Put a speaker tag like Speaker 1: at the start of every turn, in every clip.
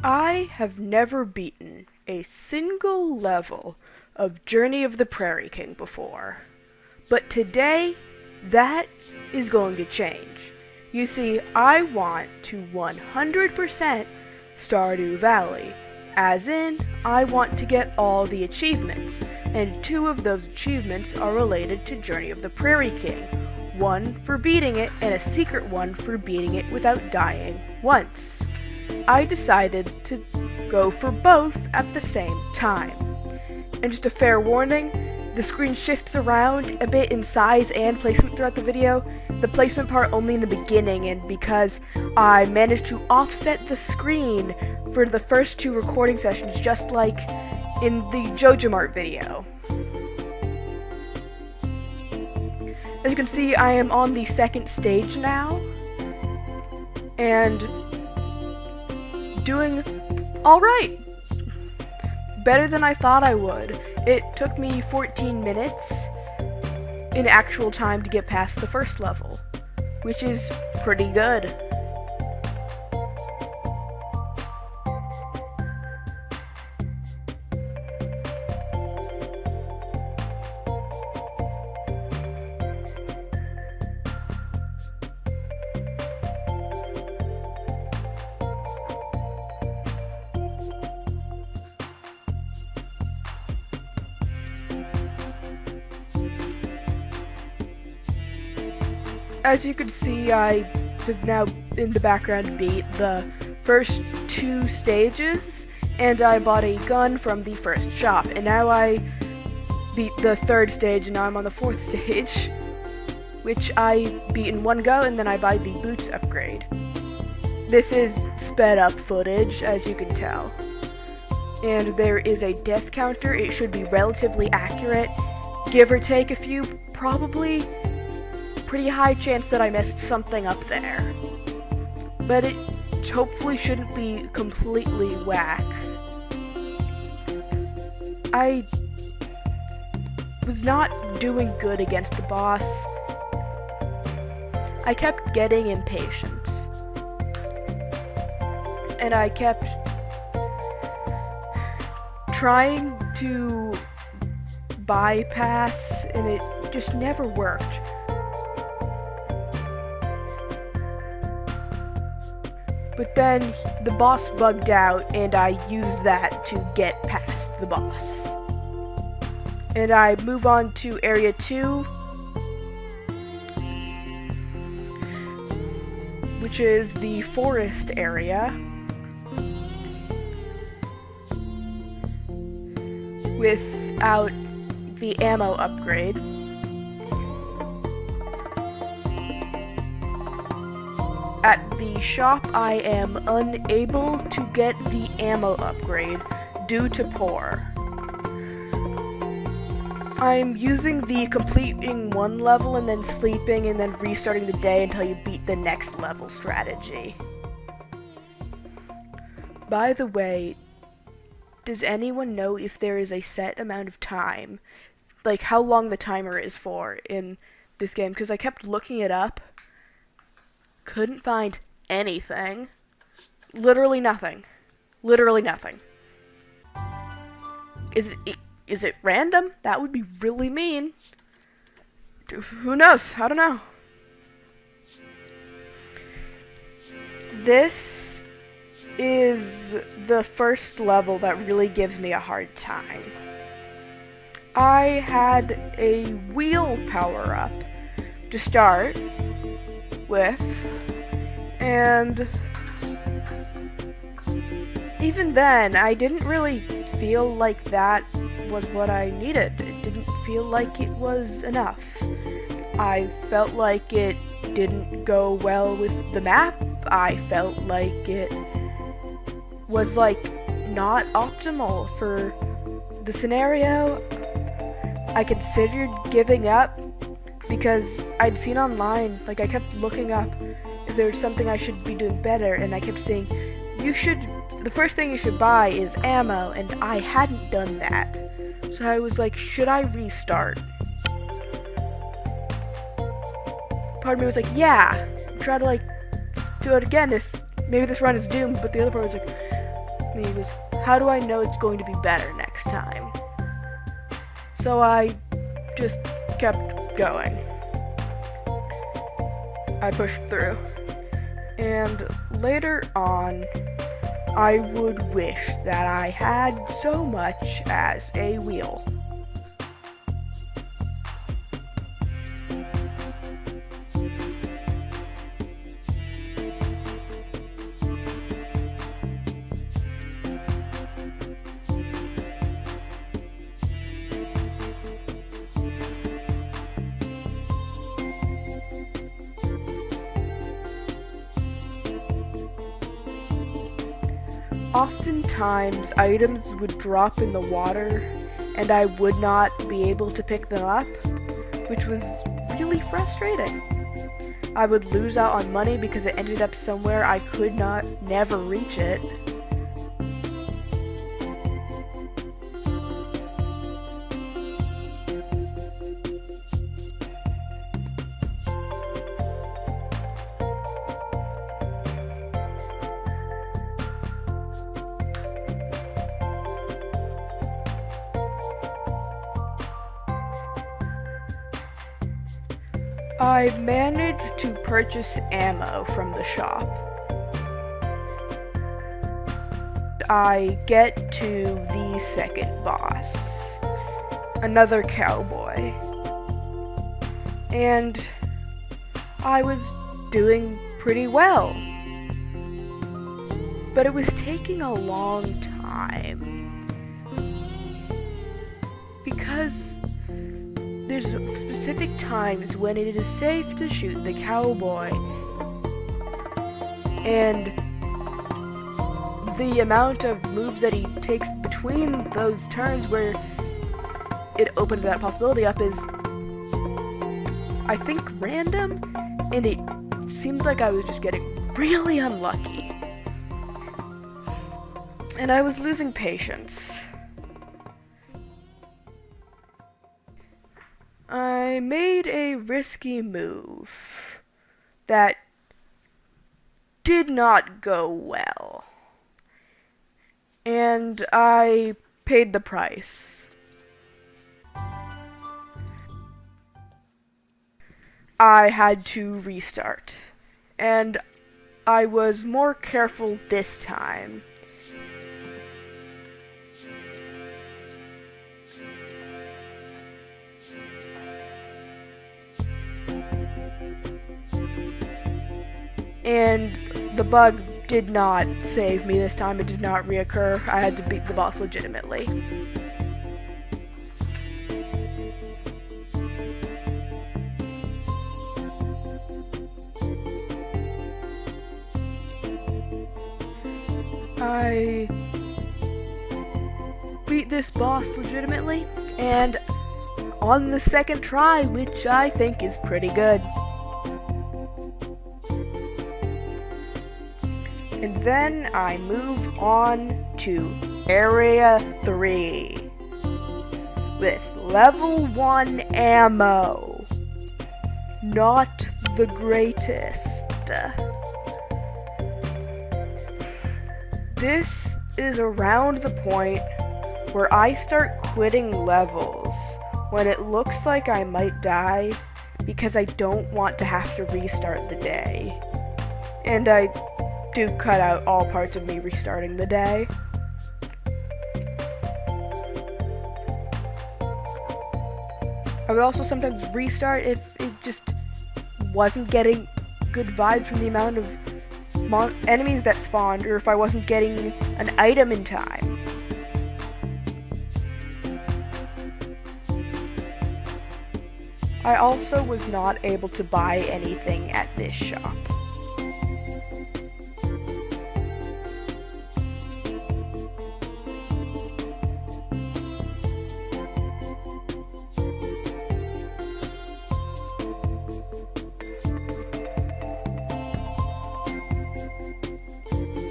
Speaker 1: I have never beaten a single level of Journey of the Prairie King before. But today, that is going to change. You see, I want to 100% Stardew Valley. As in, I want to get all the achievements, and 2 of those achievements are related to Journey of the Prairie King. One for beating it, and a secret one for beating it without dying once. I decided to go for both at the same time. And just a fair warning, the screen shifts around a bit in size and placement throughout the video. The placement part only in the beginning, and because I managed to offset the screen for the first 2 recording sessions, just like in the JojaMart video. As you can see, I am on the 2nd stage now, and doing alright. Better than I thought I would. It took me 14 minutes in actual time to get past the first level, which is pretty good. As you can see, I have now in the background beat the first 2 stages, and I bought a gun from the first shop, and now I beat the 3rd stage, and now I'm on the 4th stage, which I beat in one go, and then I buy the boots upgrade. This is sped up footage, as you can tell. And there is a death counter. It should be relatively accurate, give or take a few, probably pretty high chance that I messed something up there. But it hopefully shouldn't be completely whack. I was not doing good against the boss. I kept getting impatient. And I kept trying to bypass, and it just never worked. But then the boss bugged out, and I used that to get past the boss. And I move on to area 2, which is the forest area, without the ammo upgrade. At the shop, I am unable to get the ammo upgrade due to poor. I'm using the completing 1 level and then sleeping and then restarting the day until you beat the next level strategy. By the way, does anyone know if there is a set amount of time, like how long the timer is for in this game? Because I kept looking it up. Couldn't find anything. Literally nothing. Literally nothing. Is it random? That would be really mean. Who knows? I don't know. This is the first level that really gives me a hard time. I had a wheel power up to start with, and even then I didn't really feel like that was what I needed. It didn't feel like it was enough. I felt like it didn't go well with the map. I felt like it was not optimal for the scenario. I considered giving up because I'd seen online, I kept looking up if there was something I should be doing better, and I kept saying, the first thing you should buy is ammo, and I hadn't done that. So I was like, should I restart? Part of me was like, yeah, try to do it again, maybe this run is doomed, but the other part was like, And he was, how do I know it's going to be better next time? So I just kept going. I pushed through. And later on, I would wish that I had so much as a wheel. Oftentimes, items would drop in the water, and I would not be able to pick them up, which was really frustrating. I would lose out on money because it ended up somewhere I could never reach it. I managed to purchase ammo from the shop. I get to the second boss, another cowboy, and I was doing pretty well, but it was taking a long time because there's specific times when it is safe to shoot the cowboy, and the amount of moves that he takes between those turns where it opens that possibility up is, I think, random, and it seemed like I was just getting really unlucky. And I was losing patience. I made a risky move that did not go well, and I paid the price. I had to restart, and I was more careful this time. And the bug did not save me this time. It did not reoccur. I had to beat the boss legitimately. I beat this boss legitimately, and on the second try, which I think is pretty good. And then I move on to Area 3 with level 1 ammo. Not the greatest. This is around the point where I start quitting levels when it looks like I might die because I don't want to have to restart the day. And I do cut out all parts of me restarting the day. I would also sometimes restart if it just wasn't getting good vibes from the amount of enemies that spawned, or if I wasn't getting an item in time. I also was not able to buy anything at this shop.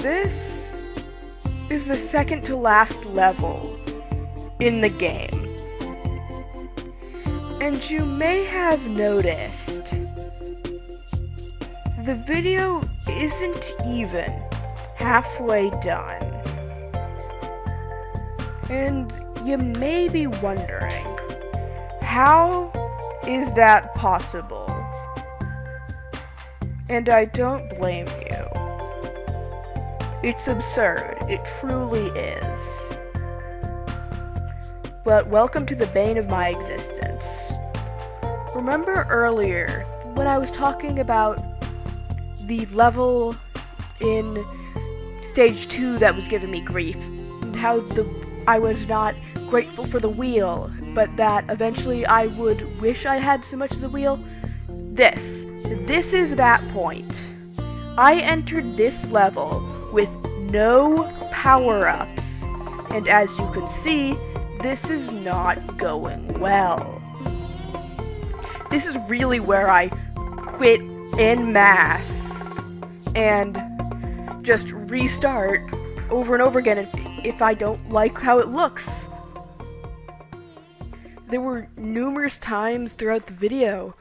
Speaker 1: This is the second to last level in the game. And you may have noticed the video isn't even halfway done. And you may be wondering, how is that possible? And I don't blame you. It's absurd. It truly is. But welcome to the bane of my existence. Remember earlier when I was talking about the level in stage 2 that was giving me grief, and how I was not grateful for the wheel, but that eventually I would wish I had so much as a wheel? This is that point. I entered this level with no power-ups, and as you can see, this is not going well. This is really where I quit en masse and just restart over and over again if I don't like how it looks. There were numerous times throughout the video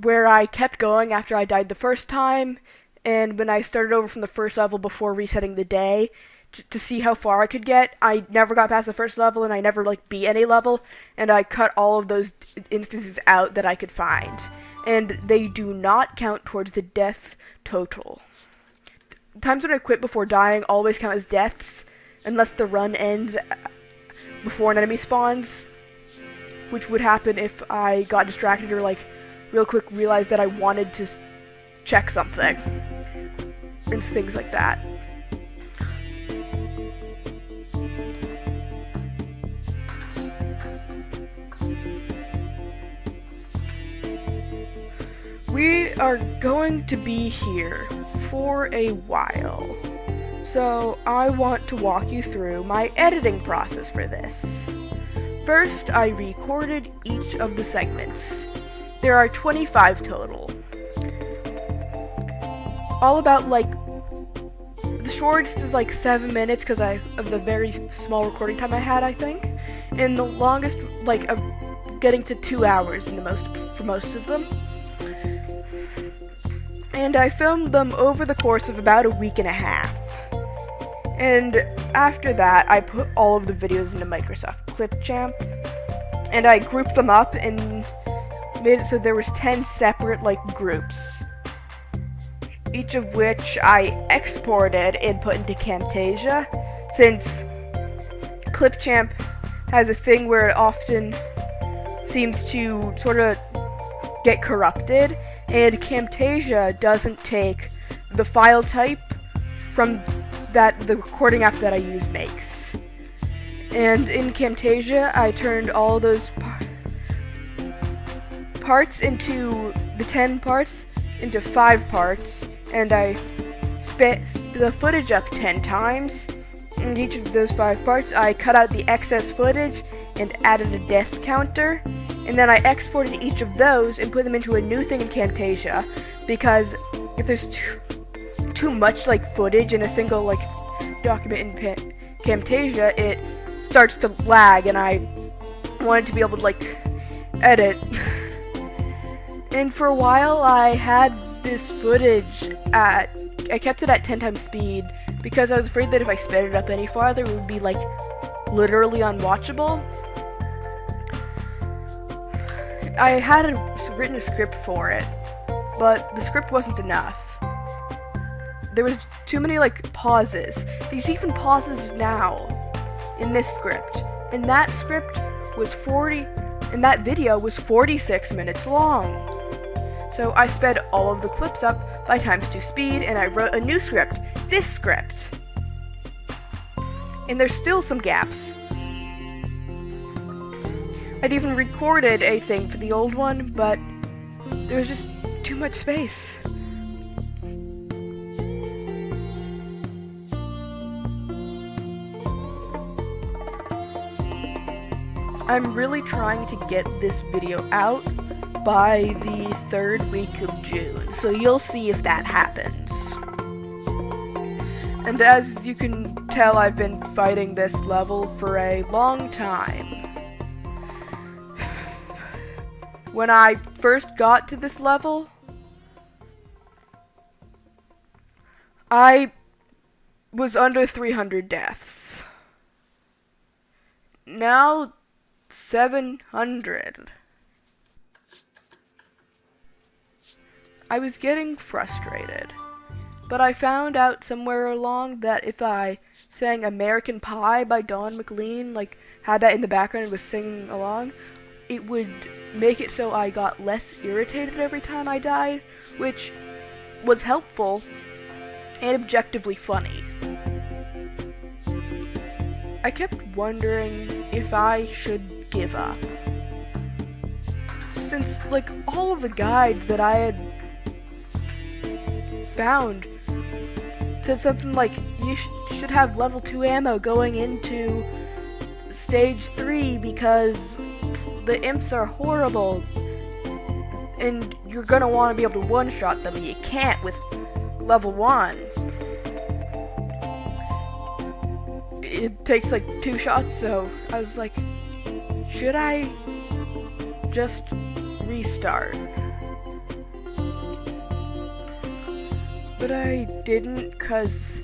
Speaker 1: where I kept going after I died the first time, and when I started over from the first level before resetting the day to see how far I could get, I never got past the first level, and I never beat any level, and I cut all of those instances out that I could find, and they do not count towards the death total. Times when I quit before dying always count as deaths, unless the run ends before an enemy spawns, which would happen if I got distracted or real quick realized that I wanted to check something and things like that. We are going to be here for a while, so I want to walk you through my editing process for this. First, I recorded each of the segments. There are 25 total. All about the shortest is 7 minutes because of the very small recording time I had, I think, and the longest getting to 2 hours for most of them. And I filmed them over the course of about a week and a half. And after that, I put all of the videos into Microsoft Clipchamp, and I grouped them up and made it so there was 10 separate groups, each of which I exported and put into Camtasia, since Clipchamp has a thing where it often seems to sort of get corrupted, and Camtasia doesn't take the file type from that the recording app that I use makes. And in Camtasia, I turned all those parts into the 10 parts into 5 parts, and I sped the footage up 10 times. In each of those 5 parts, I cut out the excess footage and added a death counter, and then I exported each of those and put them into a new thing in Camtasia, because if there's too much footage in a single document in Camtasia, it starts to lag, and I wanted to be able to edit. And for a while I had this footage I kept it at 10 times speed because I was afraid that if I sped it up any farther it would be literally unwatchable. I had written a script for it, but the script wasn't enough. There was too many pauses. There's even pauses now in this script. And that video was 46 minutes long. So I sped all of the clips up by ×2 speed, and I wrote a new script, this script. And there's still some gaps. I'd even recorded a thing for the old one, but there was just too much space. I'm really trying to get this video out by the 3rd week of June, so you'll see if that happens. And as you can tell, I've been fighting this level for a long time. When I first got to this level, I was under 300 deaths. now 700. I was getting frustrated, but I found out somewhere along that if I sang American Pie by Don McLean, like had that in the background and was singing along, it would make it so I got less irritated every time I died, which was helpful and objectively funny. I kept wondering if I should give up, since like all of the guides that I had found said something like you should have level 2 ammo going into stage 3 because the imps are horrible and you're gonna want to be able to one-shot them, and you can't with level 1. It takes like 2 shots, so I was like, should I just restart? But I didn't, cause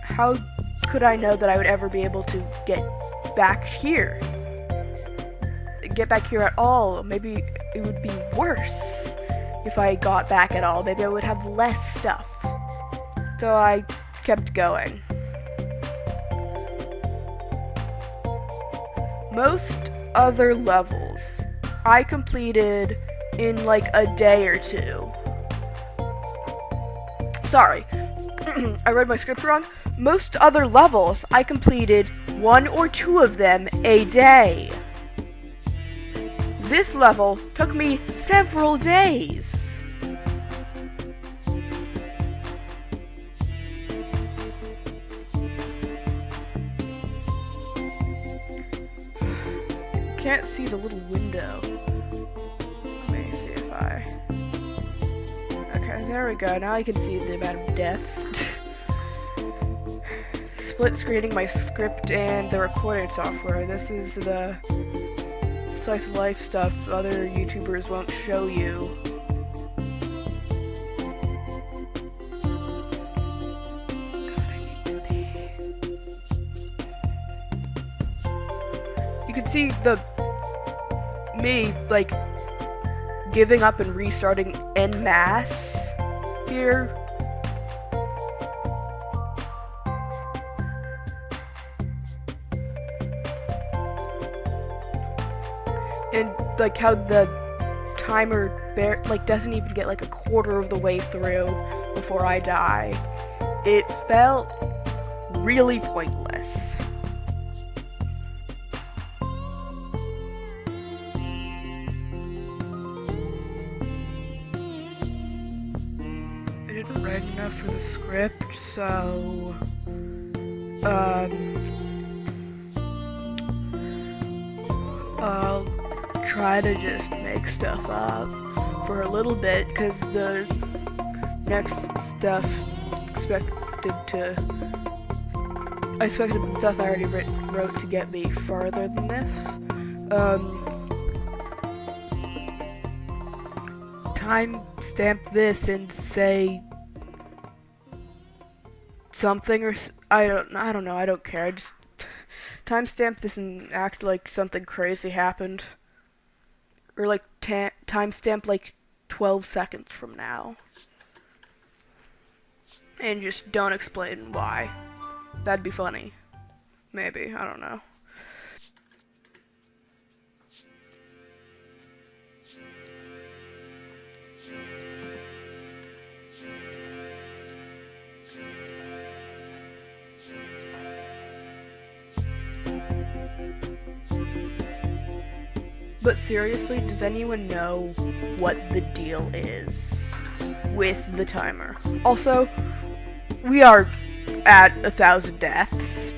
Speaker 1: how could I know that I would ever be able to get back here? Get back here at all? Maybe it would be worse if I got back at all. Maybe I would have less stuff. So I kept going. Most other levels I completed in like a day or 2. Sorry, I read my script wrong. Most other levels I completed 1 or 2 of them a day. This level took me several days. Can't see the little window. Let me see if I... Okay, there we go. Now I can see the amount of deaths. Split screening my script and the recording software. This is the slice of life stuff other YouTubers won't show you. God, I need to pee. You can see me like giving up and restarting en masse here. And like how the timer doesn't even get like a quarter of the way through before I die. It felt really pointless. I didn't write enough for the script, so I'll try to just make stuff up for a little bit, because the next stuff I expected the stuff I already wrote to get me farther than this. Timestamp this and say something, or I don't know, I don't care. I just timestamp this and act like something crazy happened. Or like timestamp like 12 seconds from now. And just don't explain why. That'd be funny. Maybe, I don't know. But seriously, does anyone know what the deal is with the timer? Also, we are at 1,000 deaths.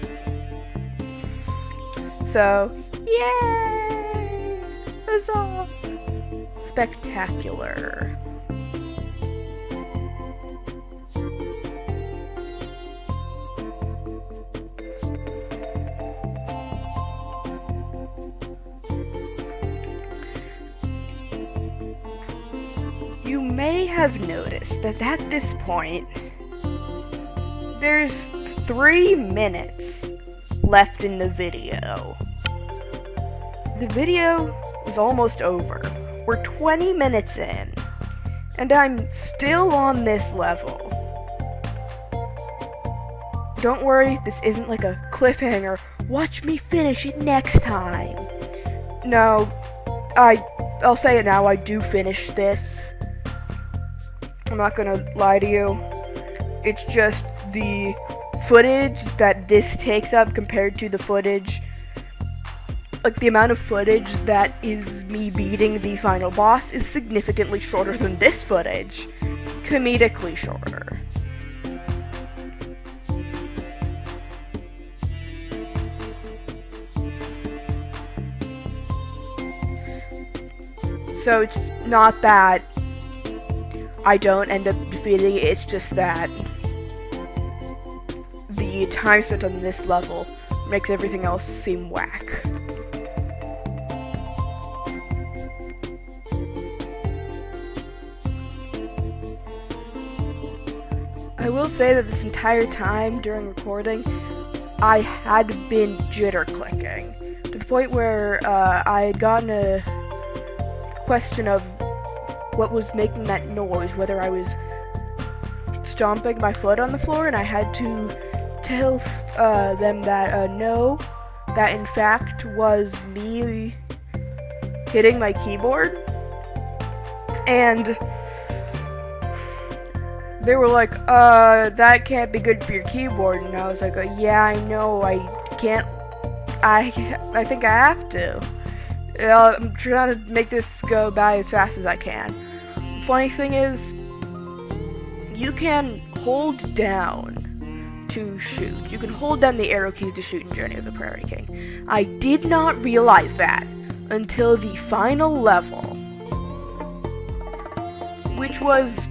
Speaker 1: So, yay! Huzzah! Spectacular. You may have noticed that at this point, there's 3 minutes left in the video. the video is almost over. We're 20 minutes in, and I'm still on this level. Don't worry, this isn't like a cliffhanger. Watch me finish it next time. No, I'll say it now, I do finish this. I'm not gonna lie to you. It's just the footage that this takes up compared to the footage, like the amount of footage that is me beating the final boss is significantly shorter than this footage. Comedically shorter. So it's not that I don't end up defeating it, it's just that the time spent on this level makes everything else seem whack. I will say that this entire time during recording, I had been jitter clicking to the point where I had gotten a question of what was making that noise, whether I was stomping my foot on the floor, and I had to tell them that no, that in fact was me hitting my keyboard. And they were like, that can't be good for your keyboard. And I was like, yeah, I know, I can't, I think I have to. I'm trying to make this go by as fast as I can. Funny thing is, you can hold down to shoot. You can hold down the arrow keys to shoot in Journey of the Prairie King. I did not realize that until the final level, which was...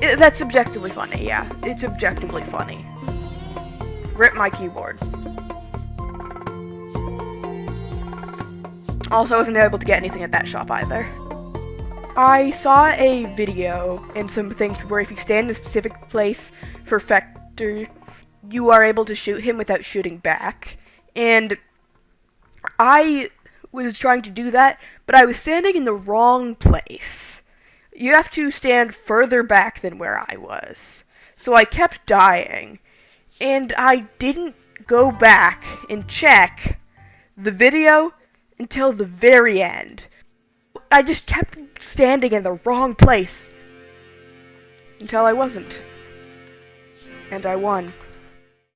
Speaker 1: that's objectively funny, yeah. It's objectively funny. Rip my keyboard. Also, I wasn't able to get anything at that shop either. I saw a video and some things where if you stand in a specific place for Fector, you are able to shoot him without shooting back. And I was trying to do that, but I was standing in the wrong place. You have to stand further back than where I was. So I kept dying, and I didn't go back and check the video until the very end. I just kept standing in the wrong place until I wasn't. And I won.